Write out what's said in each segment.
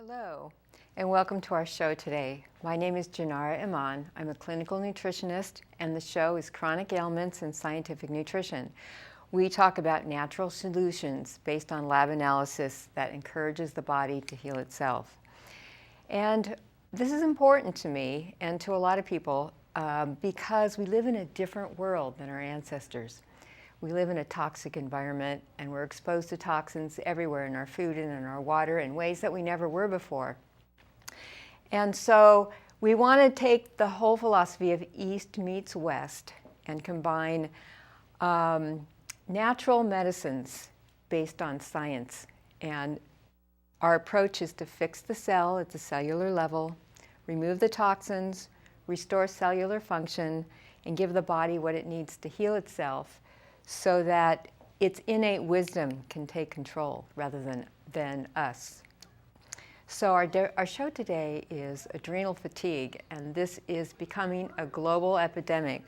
Hello, and welcome to our show today. My name is Janara Iman. I'm a clinical nutritionist, and the show is Chronic Ailments and Scientific Nutrition. We talk about natural solutions based on lab analysis that encourages the body to heal itself. And this is important to me and to a lot of people because we live in a different world than our ancestors. We live in a toxic environment, and we're exposed to toxins everywhere in our food and in our water in ways that we never were before. And so we want to take the whole philosophy of East meets West and combine natural medicines based on science. And our approach is to fix the cell at the cellular level, remove the toxins, restore cellular function, and give the body what it needs to heal itself, so that its innate wisdom can take control rather than us. So our show today is adrenal fatigue, and this is becoming a global epidemic.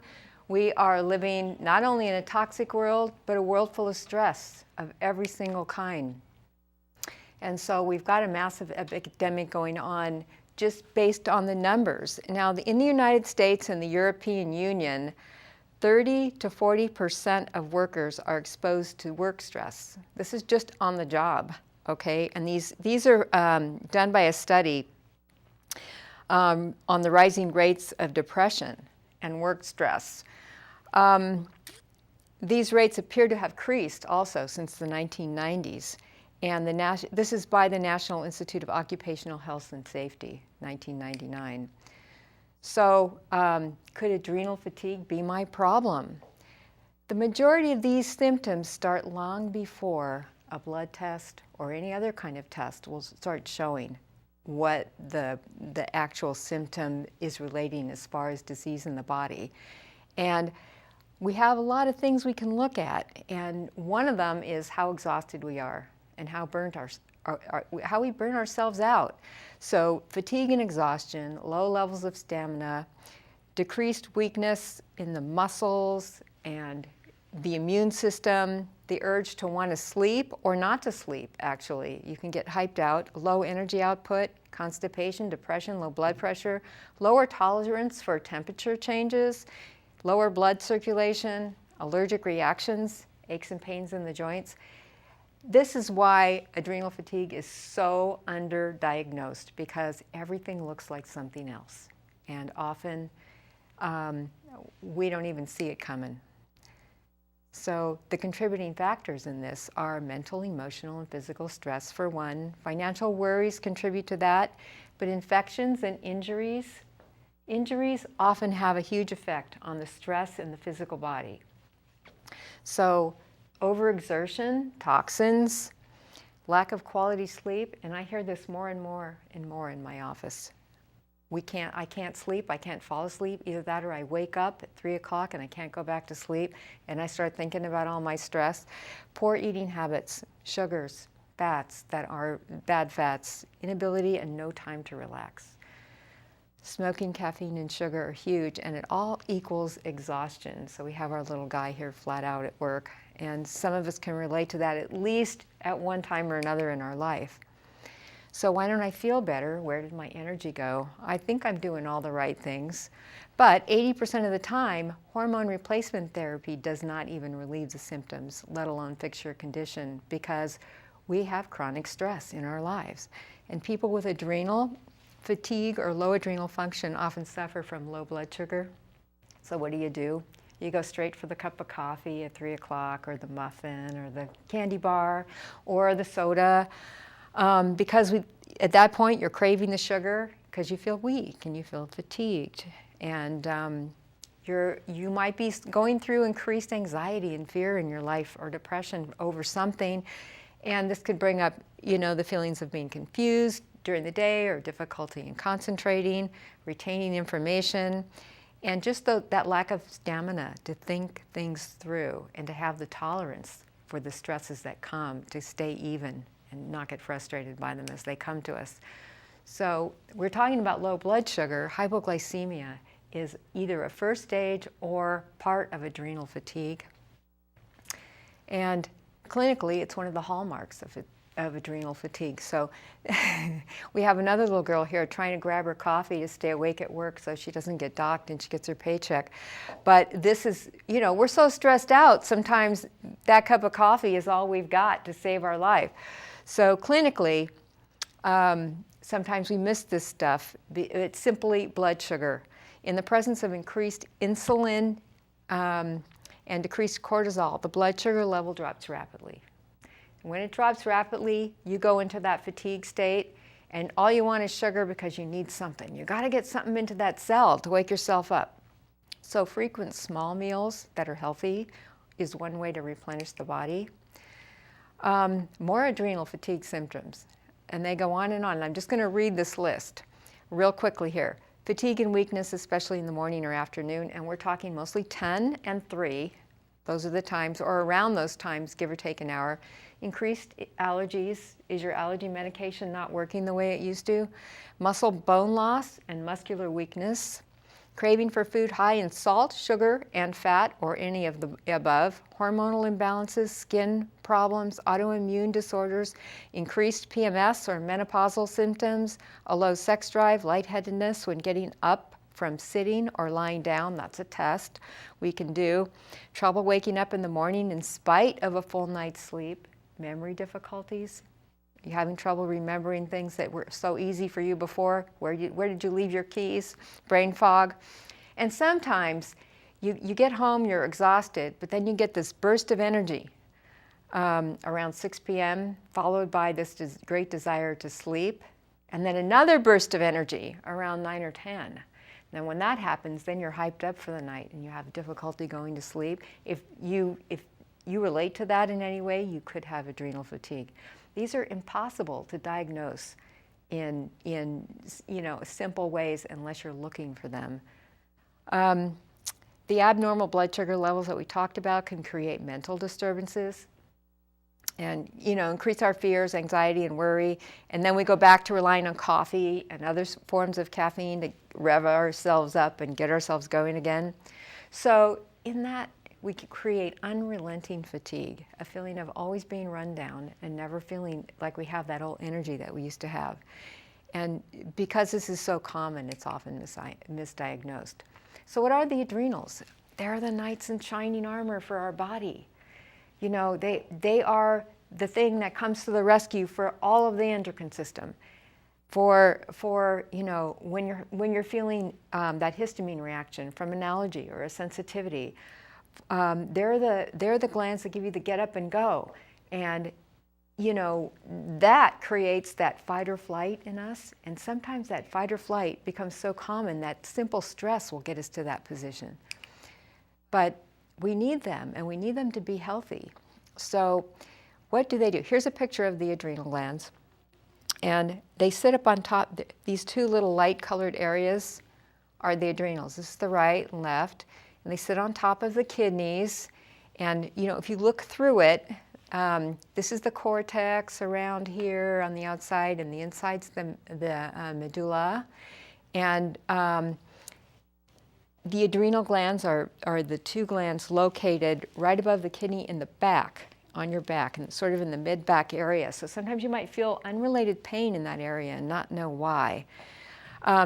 We are living not only in a toxic world, but a world full of stress of every single kind. And so we've got a massive epidemic going on just based on the numbers. Now, in the United States and the European Union, 30 to 40% of workers are exposed to work stress. This is just on the job, okay? And these are done by a study on the rising rates of depression and work stress. These rates appear to have increased also since the 1990s. And this is by the National Institute of Occupational Health and Safety, 1999. So could adrenal fatigue be my problem? The majority of these symptoms start long before a blood test or any other kind of test will start showing what the actual symptom is relating as far as disease in the body. And we have a lot of things we can look at, and one of them is how exhausted we are and how how we burn ourselves out. So fatigue and exhaustion, low levels of stamina, decreased weakness in the muscles and the immune system, the urge to want to sleep or not to sleep, actually. You can get hyped out, low energy output, constipation, depression, low blood pressure, lower tolerance for temperature changes, lower blood circulation, allergic reactions, aches and pains in the joints. This is why adrenal fatigue is so underdiagnosed, because everything looks like something else. And often we don't even see it coming. So the contributing factors in this are mental, emotional, and physical stress for one. Financial worries contribute to that, but infections and injuries often have a huge effect on the stress in the physical body. So overexertion, toxins, lack of quality sleep, and I hear this more and more in my office. I can't sleep, I can't fall asleep, either that or I wake up at 3 o'clock and I can't go back to sleep, and I start thinking about all my stress. Poor eating habits, sugars, fats that are bad fats, inability and no time to relax. Smoking, caffeine, and sugar are huge, and it all equals exhaustion. So we have our little guy here flat out at work, and some of us can relate to that at least at one time or another in our life. So why don't I feel better? Where did my energy go? I think I'm doing all the right things, but 80% of the time, hormone replacement therapy does not even relieve the symptoms, let alone fix your condition, because we have chronic stress in our lives. And people with adrenal fatigue or low adrenal function often suffer from low blood sugar. So what do? You go straight for the cup of coffee at 3 o'clock, or the muffin, or the candy bar, or the soda, because at that point you're craving the sugar because you feel weak and you feel fatigued. And you might be going through increased anxiety and fear in your life, or depression over something. And this could bring up, the feelings of being confused during the day, or difficulty in concentrating, retaining information, and just that lack of stamina to think things through and to have the tolerance for the stresses that come, to stay even and not get frustrated by them as they come to us. So we're talking about low blood sugar. Hypoglycemia is either a first stage or part of adrenal fatigue. And clinically, it's one of the hallmarks of adrenal fatigue. So we have another little girl here trying to grab her coffee to stay awake at work so she doesn't get docked and she gets her paycheck. But this is, we're so stressed out, sometimes that cup of coffee is all we've got to save our life. So clinically, sometimes we miss this stuff. It's simply blood sugar. In the presence of increased insulin and decreased cortisol, the blood sugar level drops rapidly. When it drops rapidly, you go into that fatigue state, and all you want is sugar because you need something. You got to get something into that cell to wake yourself up. So frequent small meals that are healthy is one way to replenish the body. More adrenal fatigue symptoms, and they go on and on. I'm just going to read this list real quickly here. Fatigue and weakness, especially in the morning or afternoon, and we're talking mostly 10 and 3. Those are the times, or around those times, give or take an hour. Increased allergies. Is your allergy medication not working the way it used to? Muscle bone loss and muscular weakness. Craving for food high in salt, sugar, and fat, or any of the above. Hormonal imbalances, skin problems, autoimmune disorders, increased PMS or menopausal symptoms, a low sex drive, lightheadedness when getting up from sitting or lying down. That's a test we can do. Trouble waking up in the morning in spite of a full night's sleep. Memory difficulties. You having trouble remembering things that were so easy for you before? Where did you leave your keys? Brain fog. And sometimes you get home, you're exhausted, but then you get this burst of energy around 6 p.m., followed by this great desire to sleep, and then another burst of energy around 9 or 10. Now when that happens, then you're hyped up for the night and you have difficulty going to sleep. If you relate to that in any way, you could have adrenal fatigue. These are impossible to diagnose in simple ways unless you're looking for them. The abnormal blood sugar levels that we talked about can create mental disturbances and increase our fears, anxiety, and worry. And then we go back to relying on coffee and other forms of caffeine to rev ourselves up and get ourselves going again. So in that, we can create unrelenting fatigue, a feeling of always being run down and never feeling like we have that old energy that we used to have. And because this is so common, it's often misdiagnosed. So what are the adrenals? They're the knights in shining armor for our body. They are the thing that comes to the rescue for all of the endocrine system. For when you're feeling that histamine reaction from an allergy or a sensitivity, they're the glands that give you the get up and go, and that creates that fight or flight in us. And sometimes that fight or flight becomes so common that simple stress will get us to that position. But we need them, and we need them to be healthy. So what do they do? Here's a picture of the adrenal glands, and they sit up on top. These two little light-colored areas are the adrenals. This is the right and left. And they sit on top of the kidneys, and if you look through it, this is the cortex around here on the outside, and the inside's the medulla, and the adrenal glands are the two glands located right above the kidney in the back, on your back, and sort of in the mid-back area. So sometimes you might feel unrelated pain in that area and not know why.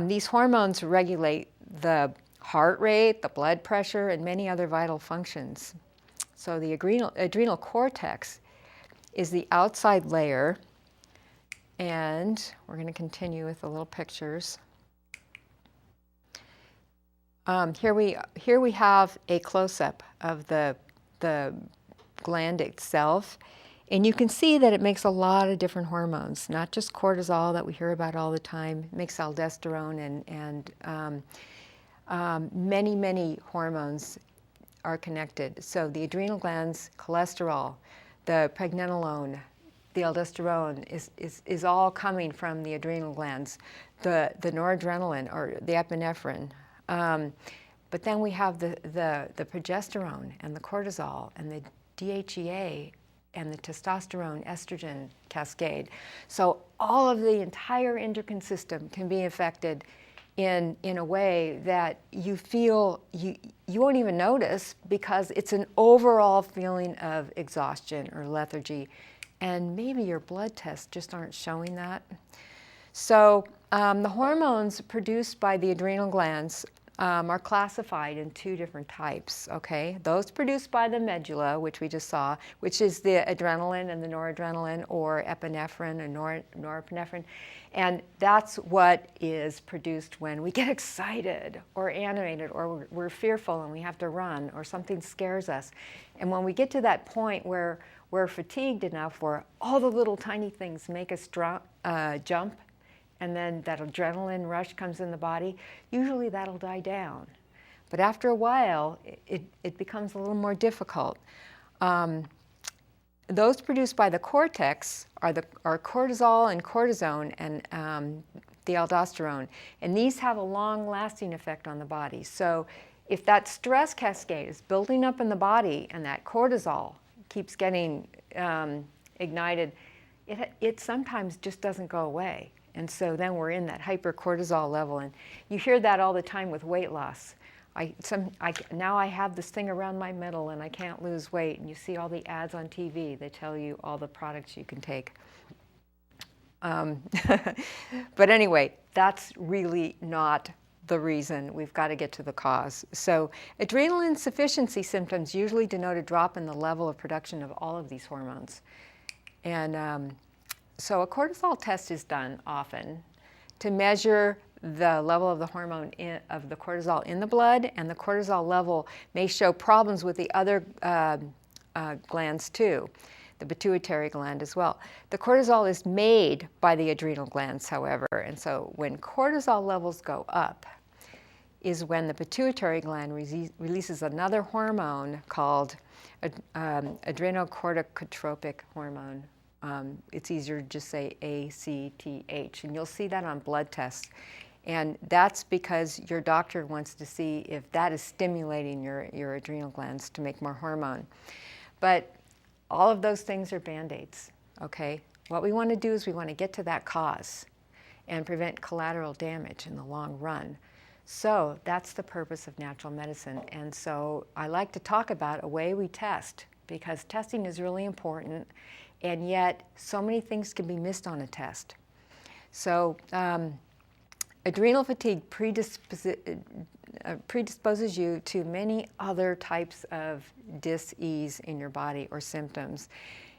These hormones regulate the heart rate, the blood pressure, and many other vital functions. So the adrenal cortex is the outside layer, and we're going to continue with the little pictures. Here we have a close-up of the gland itself, and you can see that it makes a lot of different hormones, not just cortisol that we hear about all the time. It makes aldosterone and many hormones are connected. So the adrenal glands, cholesterol, the pregnenolone, the aldosterone is all coming from the adrenal glands. The noradrenaline or the epinephrine. But then we have the progesterone and the cortisol and the DHEA and the testosterone estrogen cascade. So all of the entire endocrine system can be affected in a way that you feel you won't even notice, because it's an overall feeling of exhaustion or lethargy, and maybe your blood tests just aren't showing that. So the hormones produced by the adrenal glands are classified in two different types, okay? Those produced by the medulla, which we just saw, which is the adrenaline and the noradrenaline, or epinephrine and norepinephrine. And that's what is produced when we get excited or animated, or we're fearful and we have to run, or something scares us. And when we get to that point where we're fatigued enough, where all the little tiny things make us jump, and then that adrenaline rush comes in the body, usually that'll die down. But after a while, it becomes a little more difficult. Those produced by the cortex are cortisol and cortisone and the aldosterone. And these have a long-lasting effect on the body. So if that stress cascade is building up in the body and that cortisol keeps getting ignited, it sometimes just doesn't go away. And so then we're in that hypercortisol level. And you hear that all the time with weight loss. Now I have this thing around my middle and I can't lose weight. And you see all the ads on TV. They tell you all the products you can take. But anyway, that's really not the reason. We've got to get to the cause. So adrenal insufficiency symptoms usually denote a drop in the level of production of all of these hormones. And so a cortisol test is done often to measure the level of the hormone of the cortisol in the blood, and the cortisol level may show problems with the other glands too, the pituitary gland as well. The cortisol is made by the adrenal glands, however, and so when cortisol levels go up is when the pituitary gland releases another hormone called adrenocorticotropic hormone. It's easier to just say ACTH, and you'll see that on blood tests. And that's because your doctor wants to see if that is stimulating your adrenal glands to make more hormone. But all of those things are Band-Aids, okay? What we want to do is we want to get to that cause and prevent collateral damage in the long run. So that's the purpose of natural medicine. And so I like to talk about a way we test, because testing is really important. And yet, so many things can be missed on a test. So adrenal fatigue predisposes you to many other types of dis-ease in your body or symptoms.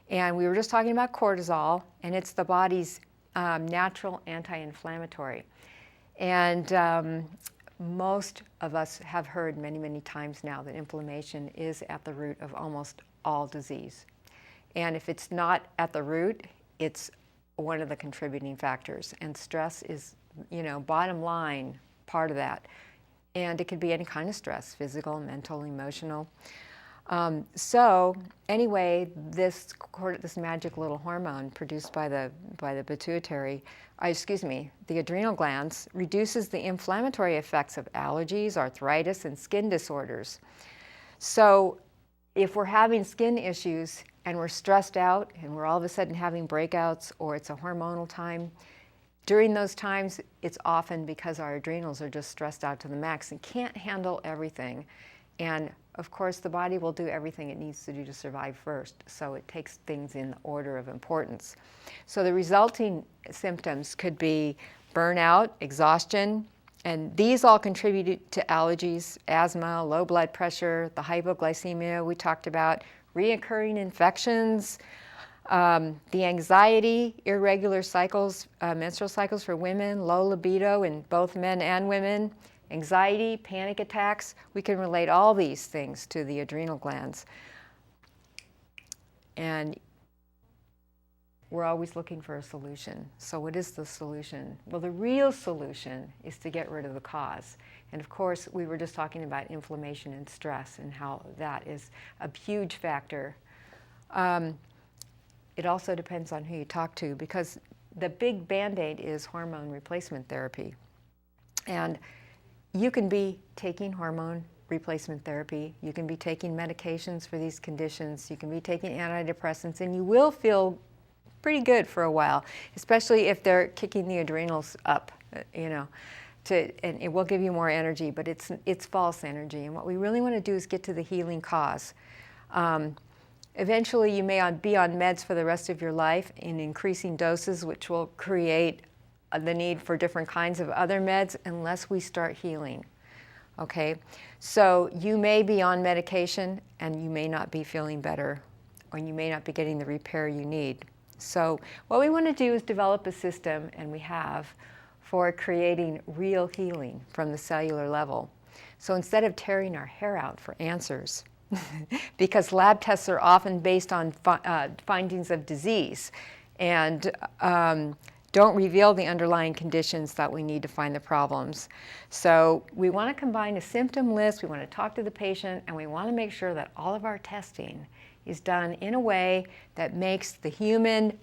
And we were just talking about cortisol, and it's the body's natural anti-inflammatory. And most of us have heard many, many times now that inflammation is at the root of almost all disease. And if it's not at the root, it's one of the contributing factors. And stress is, bottom line part of that. And it could be any kind of stress, physical, mental, emotional. So anyway, this magic little hormone produced by the pituitary, the adrenal glands, reduces the inflammatory effects of allergies, arthritis, and skin disorders. So if we're having skin issues and we're stressed out and we're all of a sudden having breakouts, or it's a hormonal time, during those times, it's often because our adrenals are just stressed out to the max and can't handle everything. And of course, the body will do everything it needs to do to survive first, so it takes things in order of importance. So the resulting symptoms could be burnout, exhaustion, and these all contribute to allergies, asthma, low blood pressure, the hypoglycemia we talked about, reoccurring infections, the anxiety, irregular cycles, menstrual cycles for women, low libido in both men and women, anxiety, panic attacks. We can relate all these things to the adrenal glands. And we're always looking for a solution. So what is the solution? Well, the real solution is to get rid of the cause. And of course, we were just talking about inflammation and stress and how that is a huge factor. It also depends on who you talk to, because the big Band-Aid is hormone replacement therapy. And you can be taking hormone replacement therapy, you can be taking medications for these conditions, you can be taking antidepressants, and you will feel pretty good for a while, especially if they're kicking the adrenals up, and it will give you more energy, but it's false energy. And what we really want to do is get to the healing cause. Eventually, you may be on meds for the rest of your life in increasing doses, which will create the need for different kinds of other meds unless we start healing. Okay, so you may be on medication and you may not be feeling better, or you may not be getting the repair you need. So what we want to do is develop a system, and we have, for creating real healing from the cellular level. So instead of tearing our hair out for answers, because lab tests are often based on findings of disease and don't reveal the underlying conditions that we need to find the problems. So we want to combine a symptom list, we want to talk to the patient, and we want to make sure that all of our testing is done in a way that makes the human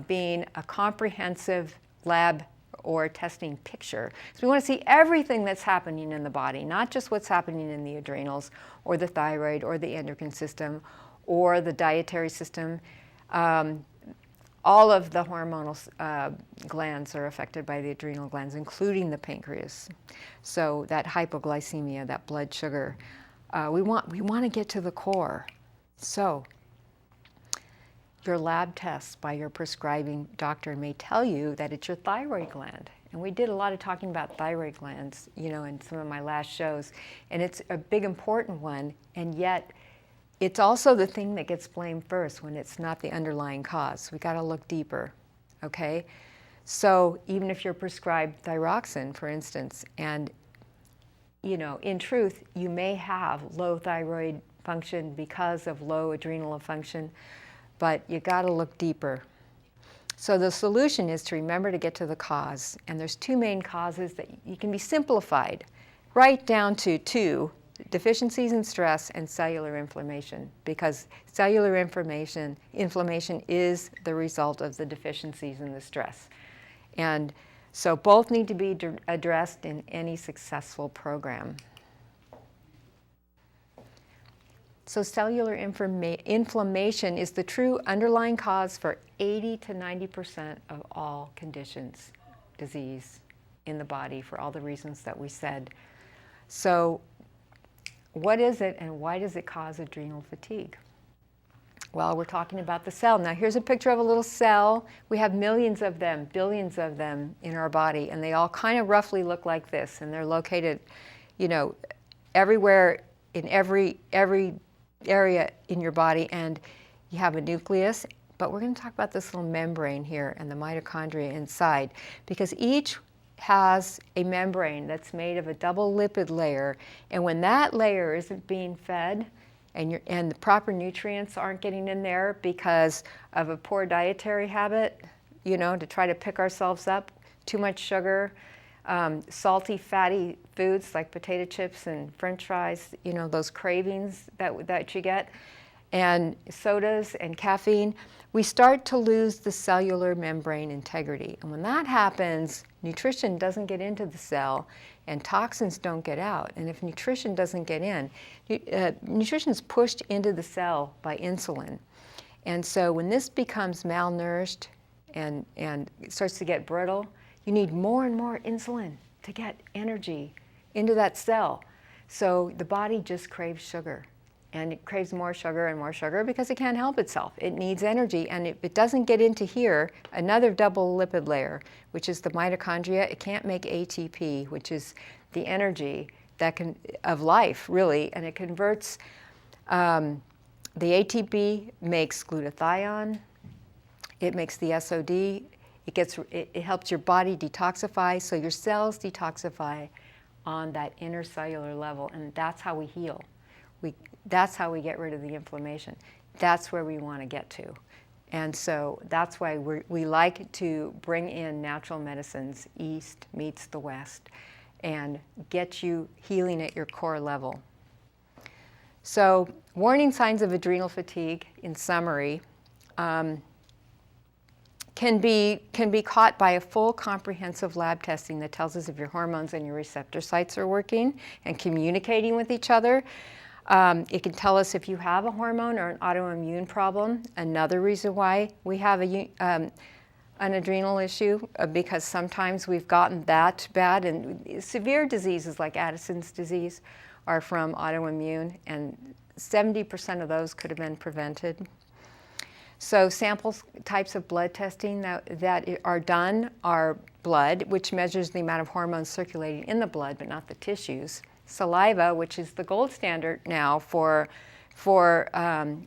being a comprehensive lab or testing picture. So we want to see everything that's happening in the body, not just what's happening in the adrenals or the thyroid or the endocrine system or the dietary system. All of the hormonal glands are affected by the adrenal glands, including the pancreas. So that hypoglycemia, that blood sugar, we want to get to the core. So your lab tests by your prescribing doctor may tell you that it's your thyroid gland. And we did a lot of talking about thyroid glands, in some of my last shows. And it's a big, important one, and yet it's also the thing that gets blamed first when it's not the underlying cause. We got to look deeper, okay? So even if you're prescribed thyroxine, for instance, and in truth, you may have low thyroid function because of low adrenal function, but you got to look deeper. So the solution is to remember to get to the cause, and there's two main causes that you can be simplified right down to two: deficiencies in stress and cellular inflammation, because cellular inflammation is the result of the deficiencies in the stress. And so both need to be addressed in any successful program. So cellular inflammation is the true underlying cause for 80 to 90% of all conditions, disease in the body, for all the reasons that we said. So what is it, and why does it cause adrenal fatigue? Well, we're talking about the cell. Now here's a picture of a little cell. We have millions of them, billions of them in our body, and they all kind of roughly look like this, and they're located, everywhere in every area in your body, and you have a nucleus. But we're going to talk about this little membrane here and the mitochondria inside, because each has a membrane that's made of a double lipid layer, and when that layer isn't being fed and the proper nutrients aren't getting in there because of a poor dietary habit, to try to pick ourselves up, too much sugar, salty, fatty foods like potato chips and French fries, those cravings that you get, and sodas and caffeine, we start to lose the cellular membrane integrity. And when that happens, nutrition doesn't get into the cell and toxins don't get out. And if nutrition doesn't get in, nutrition is pushed into the cell by insulin. And so when this becomes malnourished and it starts to get brittle, you need more and more insulin to get energy into that cell. So the body just craves sugar. And it craves more sugar and more sugar because it can't help itself. It needs energy, and if it doesn't get into here, another double lipid layer, which is the mitochondria, it can't make ATP, which is the energy of life, really, and it converts, the ATP makes glutathione, it makes the SOD, it helps your body detoxify, so your cells detoxify on that intercellular level, and that's how we heal. That's how we get rid of the inflammation. That's where we want to get to. And so that's why we like to bring in natural medicines, East meets the West, and get you healing at your core level. So warning signs of adrenal fatigue, in summary, can be caught by a full comprehensive lab testing that tells us if your hormones and your receptor sites are working and communicating with each other. It can tell us if you have a hormone or an autoimmune problem. Another reason why we have an adrenal issue, because sometimes we've gotten that bad, and severe diseases like Addison's disease are from autoimmune, and 70% of those could have been prevented. So samples, types of blood testing that are done are blood, which measures the amount of hormones circulating in the blood, but not the tissues. Saliva, which is the gold standard now for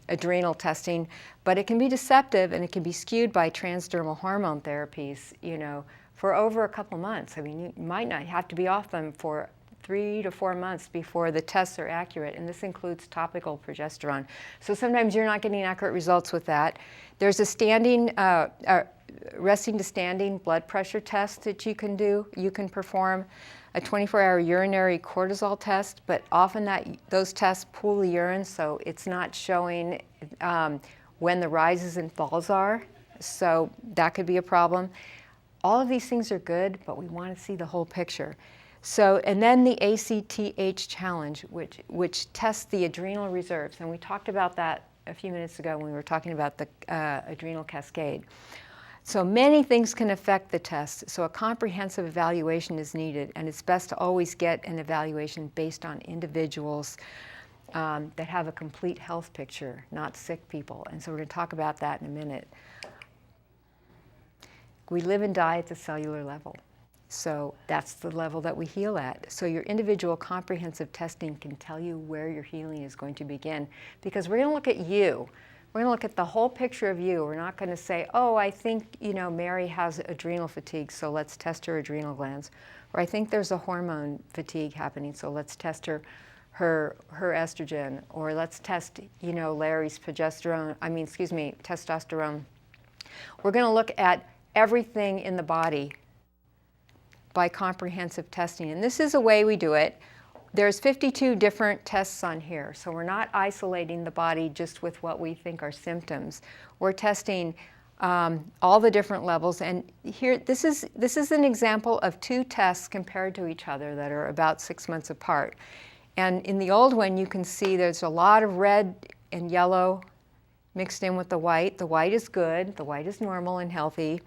adrenal testing, but it can be deceptive and it can be skewed by transdermal hormone therapies, for over a couple months. I mean, you might not have to be off them for 3 to 4 months before the tests are accurate, and this includes topical progesterone. So sometimes you're not getting accurate results with that. There's a standing, resting to standing blood pressure test that you can do. You can perform a 24-hour urinary cortisol test, but often those tests pool the urine, so it's not showing when the rises and falls are. So that could be a problem. All of these things are good, but we want to see the whole picture. So, and then the ACTH challenge, which tests the adrenal reserves. And we talked about that a few minutes ago when we were talking about the adrenal cascade. So many things can affect the test. So a comprehensive evaluation is needed, and it's best to always get an evaluation based on individuals that have a complete health picture, not sick people. And so we're going to talk about that in a minute. We live and die at the cellular level. So that's the level that we heal at. So your individual comprehensive testing can tell you where your healing is going to begin, because we're going to look at you. We're going to look at the whole picture of you. We're not going to say, oh, I think, Mary has adrenal fatigue, so let's test her adrenal glands. Or I think there's a hormone fatigue happening, so let's test her estrogen. Or let's test, Larry's testosterone. We're going to look at everything in the body by comprehensive testing. And this is a way we do it. There's 52 different tests on here, so we're not isolating the body just with what we think are symptoms. We're testing all the different levels. And here, this is an example of 2 tests compared to each other that are about 6 months apart. And in the old one, you can see there's a lot of red and yellow mixed in with the white. The white is good. The white is normal and healthy.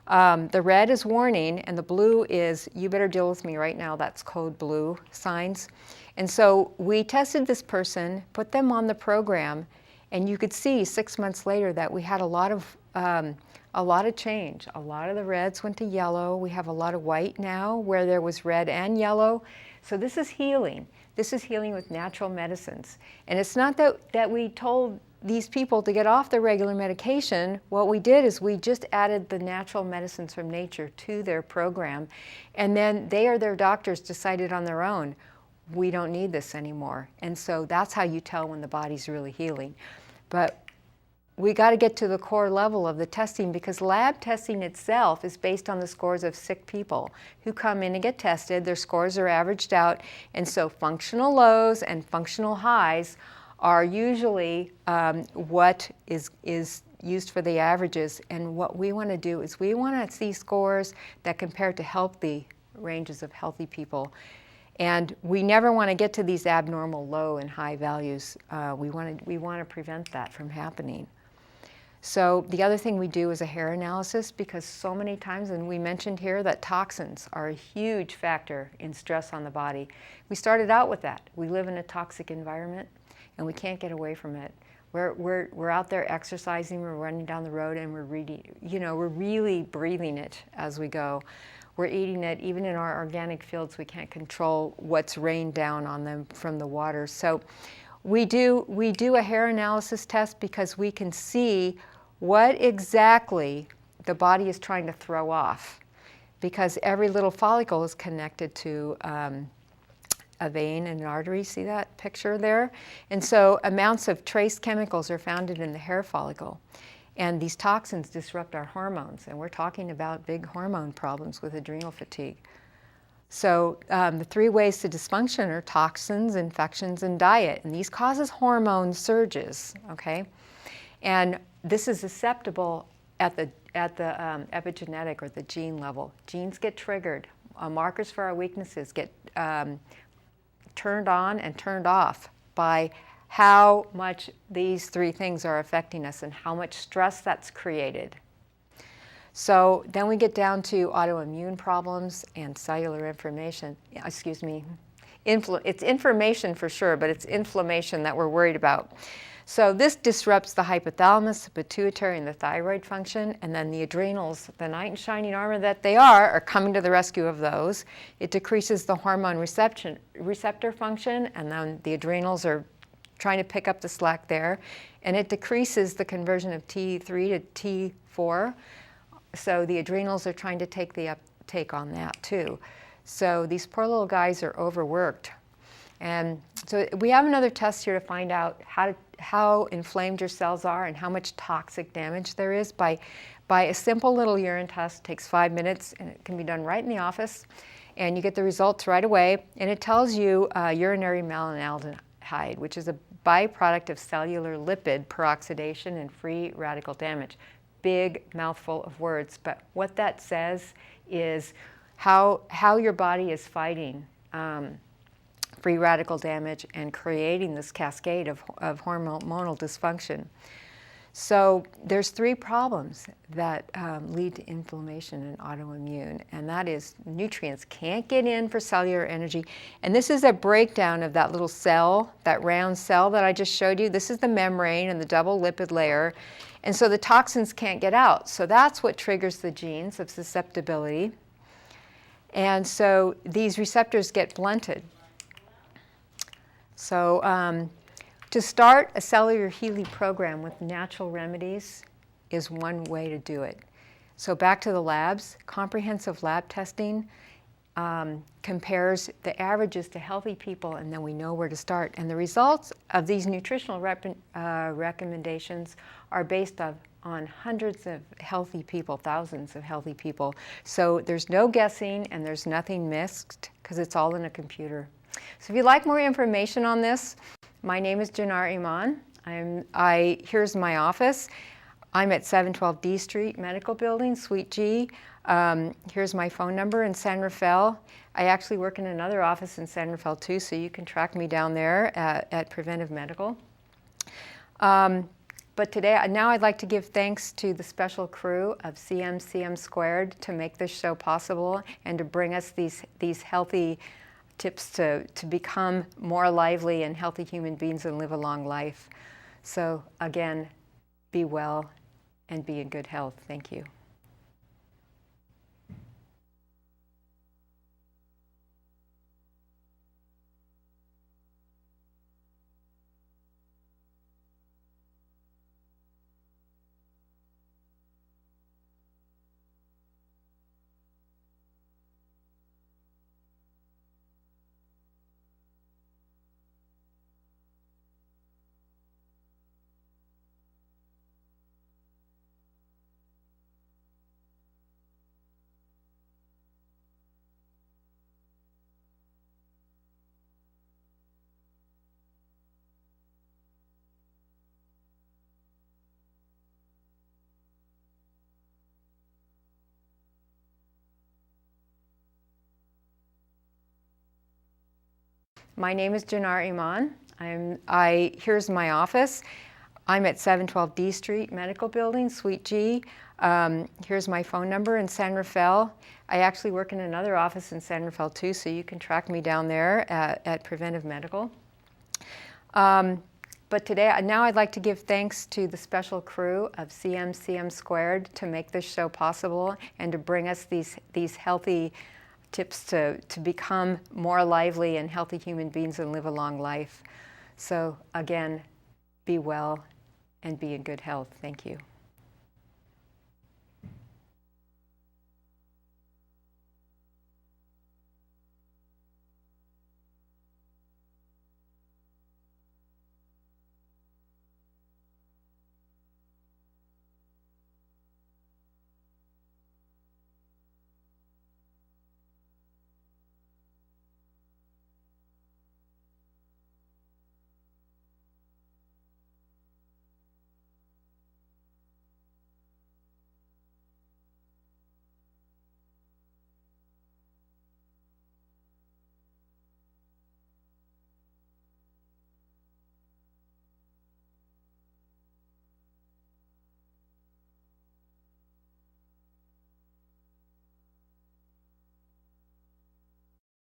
The red is warning, and the blue is, you better deal with me right now. That's code blue signs. And so we tested this person, put them on the program, and you could see 6 months later that we had a lot of change. A lot of the reds went to yellow. We have a lot of white now where there was red and yellow. So this is healing. This is healing with natural medicines. And it's not that we told these people to get off their regular medication. What we did is we just added the natural medicines from nature to their program, and then they or their doctors decided on their own, we don't need this anymore. And so that's how you tell when the body's really healing. But we got to get to the core level of the testing, because lab testing itself is based on the scores of sick people who come in and get tested. Their scores are averaged out, and so functional lows and functional highs are usually what is used for the averages. And what we want to do is we want to see scores that compare to healthy ranges of healthy people. And we never want to get to these abnormal low and high values. We want to prevent that from happening. So the other thing we do is a hair analysis, because so many times, and we mentioned here that toxins are a huge factor in stress on the body. We started out with that. We live in a toxic environment, and we can't get away from it. We're out there exercising, we're running down the road, and we're really breathing it as we go. We're eating it. Even in our organic fields, we can't control what's rained down on them from the water. So we do a hair analysis test, because we can see what exactly the body is trying to throw off, because every little follicle is connected to a vein and an artery. See that picture there? And so amounts of trace chemicals are found in the hair follicle. And these toxins disrupt our hormones. And we're talking about big hormone problems with adrenal fatigue. So the 3 ways to dysfunction are toxins, infections, and diet. And these causes hormone surges, okay? And this is susceptible at the epigenetic or the gene level. Genes get triggered. Markers for our weaknesses get turned on and turned off by how much these 3 things are affecting us and how much stress that's created. So then we get down to autoimmune problems and cellular inflammation. it's information for sure, but it's inflammation that we're worried about. So this disrupts the hypothalamus, the pituitary, and the thyroid function, and then the adrenals, the knight in shining armor that they are coming to the rescue of those. It decreases the hormone receptor function, and then the adrenals are trying to pick up the slack there, and it decreases the conversion of T3 to T4. So the adrenals are trying to take the uptake on that too. So these poor little guys are overworked. And so we have another test here to find out how inflamed your cells are and how much toxic damage there is by a simple little urine test. It takes 5 minutes, and it can be done right in the office. And you get the results right away. And it tells you urinary malinaldehyde, which is a byproduct of cellular lipid peroxidation and free radical damage. Big mouthful of words, but what that says is how your body is fighting free radical damage and creating this cascade of hormonal dysfunction. So there's 3 problems that lead to inflammation and autoimmune, and that is nutrients can't get in for cellular energy. And this is a breakdown of that little cell, that round cell that I just showed you. This is the membrane and the double lipid layer. And so the toxins can't get out. So that's what triggers the genes of susceptibility. And so these receptors get blunted. So to start a cellular healing program with natural remedies is one way to do it. So back to the labs, comprehensive lab testing compares the averages to healthy people, and then we know where to start. And the results of these nutritional recommendations are based on hundreds of healthy people, thousands of healthy people. So there's no guessing and there's nothing mixed because it's all in a computer. So if you'd like more information on this, my name is Janar Iman. Here's my office. I'm at 712 D Street, Medical Building, Suite G. Here's my phone number in San Rafael. I actually work in another office in San Rafael too, so you can track me down there at Preventive Medical. But today, now I'd like to give thanks to the special crew of CM Squared to make this show possible and to bring us these healthy tips to become more lively and healthy human beings and live a long life. So again, be well and be in good health. Thank you. My name is Janar Iman. Here's my office. I'm at 712 D Street, Medical Building, Suite G. Here's my phone number in San Rafael. I actually work in another office in San Rafael too, so you can track me down there at Preventive Medical. But today, now I'd like to give thanks to the special crew of CM Squared to make this show possible and to bring us these healthy tips to become more lively and healthy human beings and live a long life. So again, be well and be in good health. Thank you.